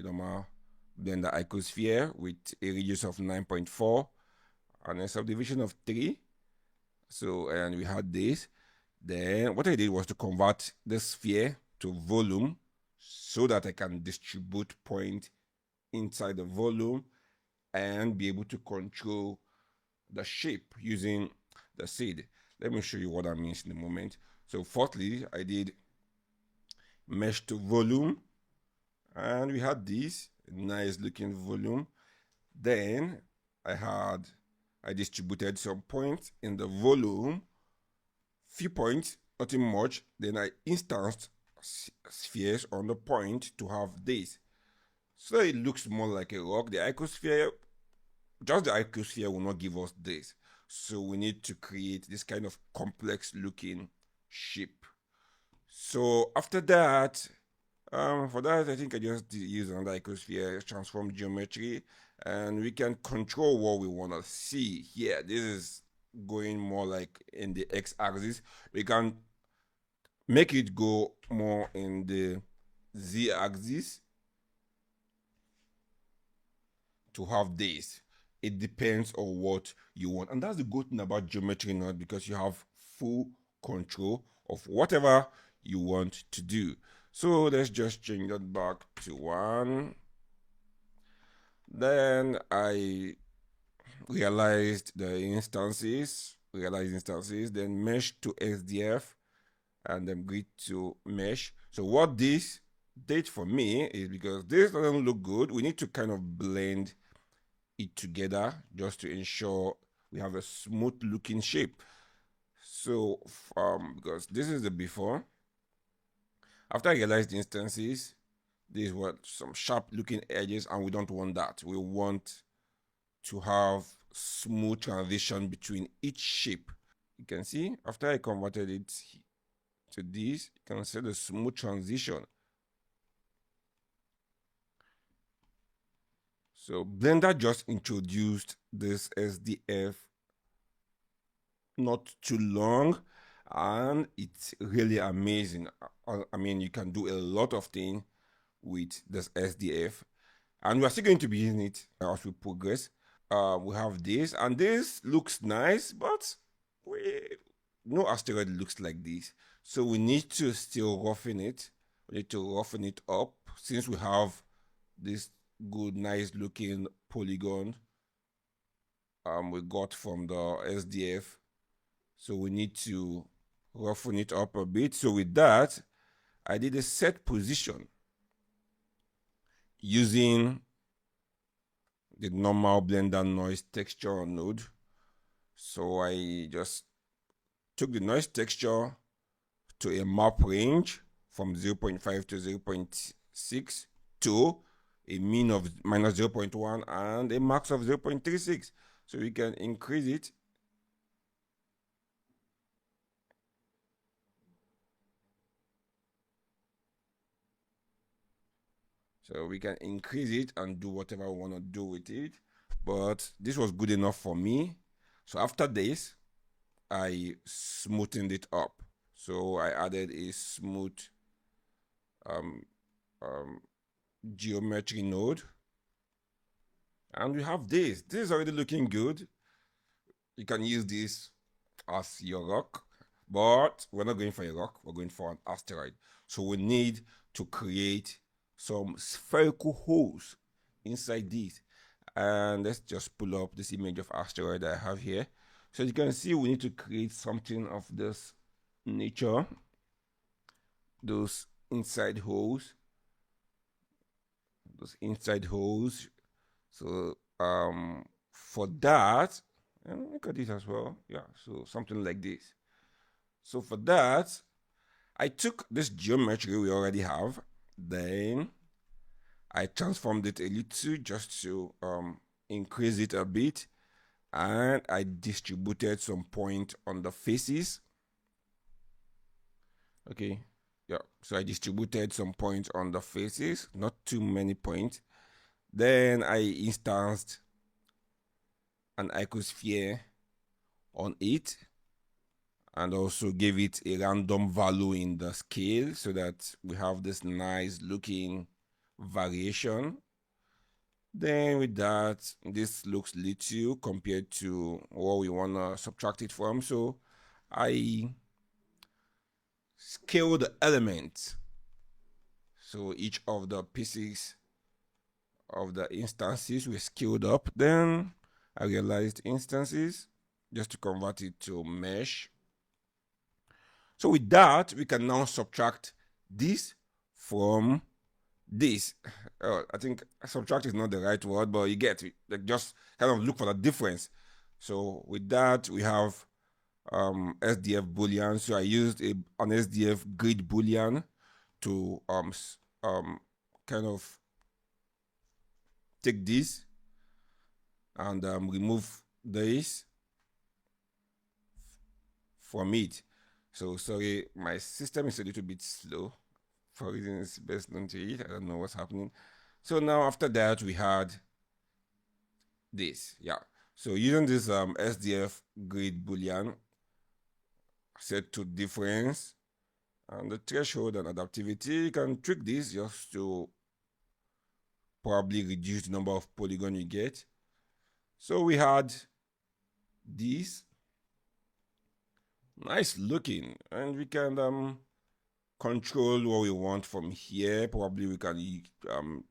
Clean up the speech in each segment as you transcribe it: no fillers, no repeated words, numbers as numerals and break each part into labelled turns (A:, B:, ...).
A: normal blender icosphere with a radius of 9.4 and a subdivision of 3. So, and we had this. Then what I did was to convert the sphere to volume so that I can distribute point inside the volume and be able to control the shape using the seed. Let me show you what that means in a moment. So fourthly, I did mesh to volume, and we had this nice looking volume. Then I distributed some points in the volume, few points, nothing much. Then I instanced spheres on the point to have this. So it looks more like a rock. The icosphere, just the icosphere will not give us this. So we need to create this kind of complex looking shape. So after that, for that, I think I just use another icosphere transform geometry, and we can control what we want to see here. This is going more like in the x-axis. We can make it go more in the z-axis to have this. It depends on what you want, and that's the good thing about geometry node, because you have full control of whatever you want to do. So let's just change that back to 1. Then I realized instances, then mesh to SDF, and then grid to mesh. So what this did for me is, because this doesn't look good, we need to kind of blend it together just to ensure we have a smooth looking shape. So because this is the before. After I realized the instances, these were some sharp looking edges, and we don't want that. We want to have smooth transition between each shape. You can see after I converted it to this, you can see the smooth transition. So Blender just introduced this SDF not too long, and it's really amazing. I mean, you can do a lot of things with this SDF, and we're still going to be using it as we progress. We have this, and this looks nice, but no asteroid looks like this, so we need to still roughen it. We need to roughen it up, since we have this good, nice looking polygon we got from the SDF. So we need to roughen it up a bit. So with that, I did a set position using the normal Blender noise texture node. So I just took the noise texture to a map range from 0.5 to 0.6 to a mean of minus 0.1 and a max of 0.36. So we can increase it. So we can increase it and do whatever we want to do with it. But this was good enough for me. So after this, I smoothened it up. So I added a smooth geometry node. And we have this. This is already looking good. You can use this as your rock, but we're not going for a rock, we're going for an asteroid. So we need to create some spherical holes inside these. And let's just pull up this image of asteroid that I have here. So you can see we need to create something of this nature, those inside holes. So for that, and look at this as well. Yeah, so something like this. So for that, I took this geometry we already have, then I transformed it a little just to increase it a bit, and I distributed some point on the faces. Okay, yeah, so I distributed some points on the faces, not too many points. Then I instanced an icosphere on it, and also gave it a random value in the scale so that we have this nice looking variation. Then with that, this looks little compared to what we want to subtract it from. So I scale the element. So each of the pieces of the instances were scaled up. Then I realized instances just to convert it to mesh. So with that, we can now subtract this from this. I think subtract is not the right word, but you get it. Like just kind of look for the difference. So with that, we have SDF boolean. So I used an SDF grid boolean to kind of take this and remove this from it. So sorry, my system is a little bit slow for reasons best known to it. I don't know what's happening. So now after that, we had this. Yeah. So using this SDF grid boolean set to difference and the threshold and adaptivity, you can trick this just to probably reduce the number of polygon you get. So we had this nice looking, and we can control what we want from here. Probably we can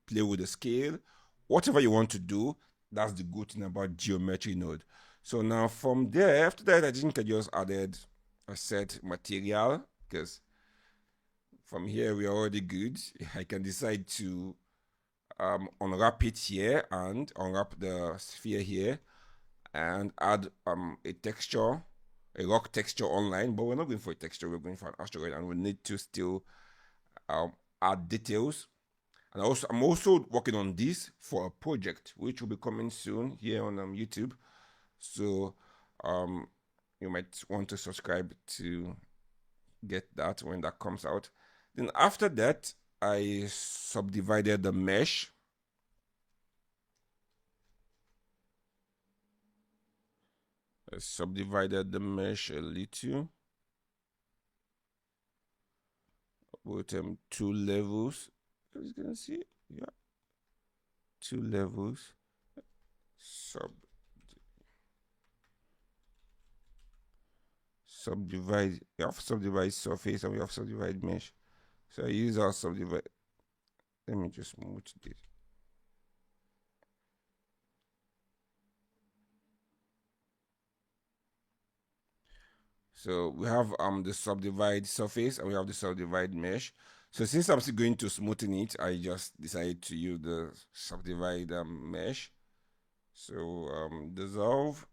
A: play with the scale, whatever you want to do. That's the good thing about geometry node. So now from there, after that, I think I just added a set material, because from here we're already good. I can decide to unwrap it here and unwrap the sphere here and add a texture, a rock texture online, but we're not going for a texture, we're going for an asteroid, and we need to still add details. And I'm also working on this for a project which will be coming soon here on YouTube. So you might want to subscribe to get that when that comes out. Then after that, I subdivided the mesh. I subdivided the mesh a little. Put 2 levels. As you can see, yeah, 2 levels. Subdivide. We have subdivide surface and we have subdivide mesh. So I use our subdivide. Let me just move this. So we have the subdivide surface and we have the subdivide mesh. So since I'm still going to smoothen it, I just decided to use the subdivide mesh. So dissolve.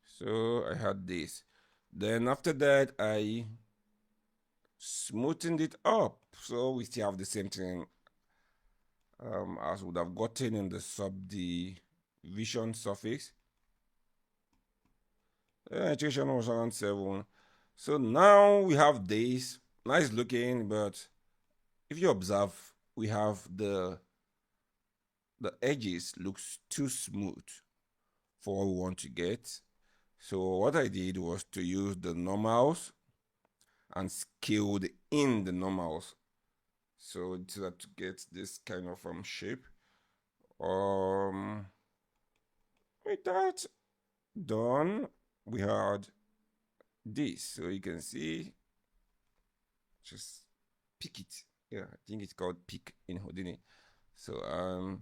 A: So I had this. Then after that, I smoothened it up. So we still have the same thing as would have gotten in the subdivision surface. Iteration was around 7. So now we have this. Nice looking, but if you observe, we have the edges looks too smooth for what we want to get. So what I did was to use the normals and scaled in the normals. So to get this kind of shape. With that done, we had this. So you can see, just pick it. Yeah, I think it's called pick in Houdini. So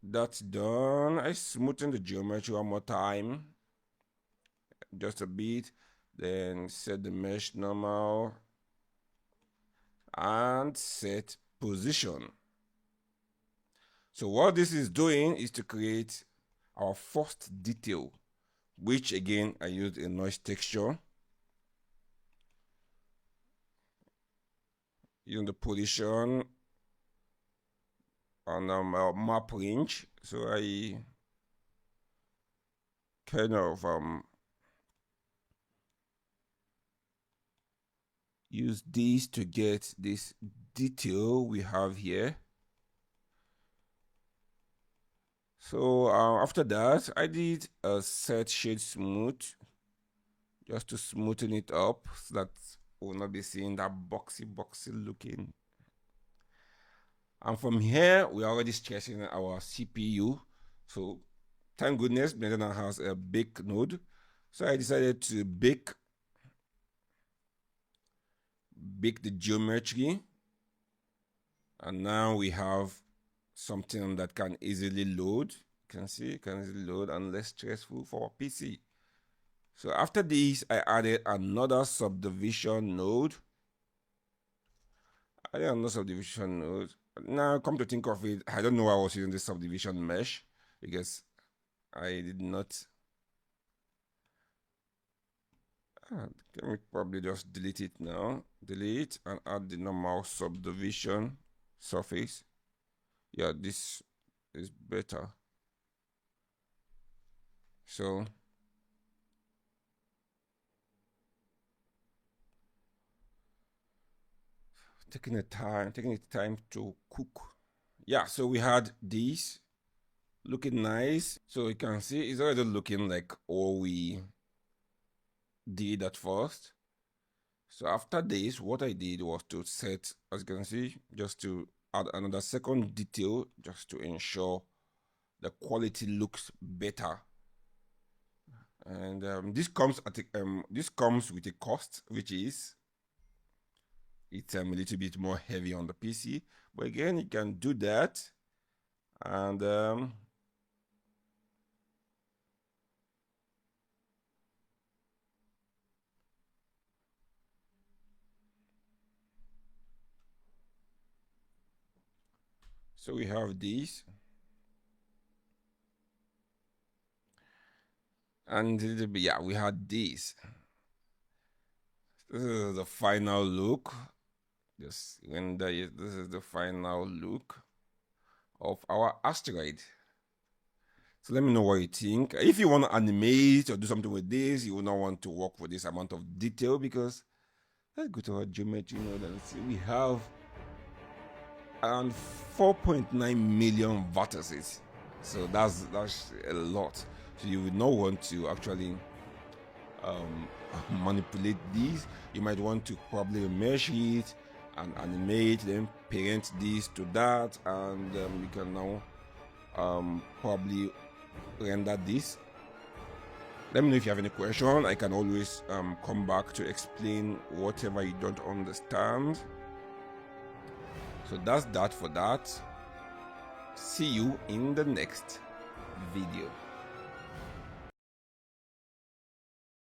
A: that's done. I smoothen the geometry one more time, just a bit, then set the mesh normal and set position. So what this is doing is to create our first detail, which again I used a noise texture using the position on map range. So I kind of use these to get this detail we have here. So after that, I did a set shade smooth just to smoothen it up so that we'll not be seeing that boxy looking. And from here, we're already stressing our CPU. So thank goodness Blender now has a bake node. So I decided to bake the geometry. And now we have something that can easily load. You can see it can easily load and less stressful for our PC. So after this, I added another subdivision node. Now, come to think of it, I don't know why I was using this subdivision mesh, because I did not. Can we probably just delete it now? Delete and add the normal subdivision surface. Yeah, this is better. So taking the time to cook. Yeah, so we had these looking nice. So you can see it's already looking like all we did at first. So after this, what I did was to set, as you can see, just to add another second detail, just to ensure the quality looks better. And this comes with a cost, which is it's a little bit more heavy on the PC, but again, you can do that. And so we have this, and yeah, we had this. This is the final look. This is the final look of our asteroid. So let me know what you think. If you want to animate or do something with this, you will not want to work with this amount of detail, because let's go to our geometry node and see we have around 4.9 million vertices. So that's a lot. So you would not want to actually manipulate these. You might want to probably mesh it and animate, then parent this to that, and you can now probably render this. Let me know if you have any question. I can always come back to explain whatever you don't understand. So that's that for that. See you in the next video.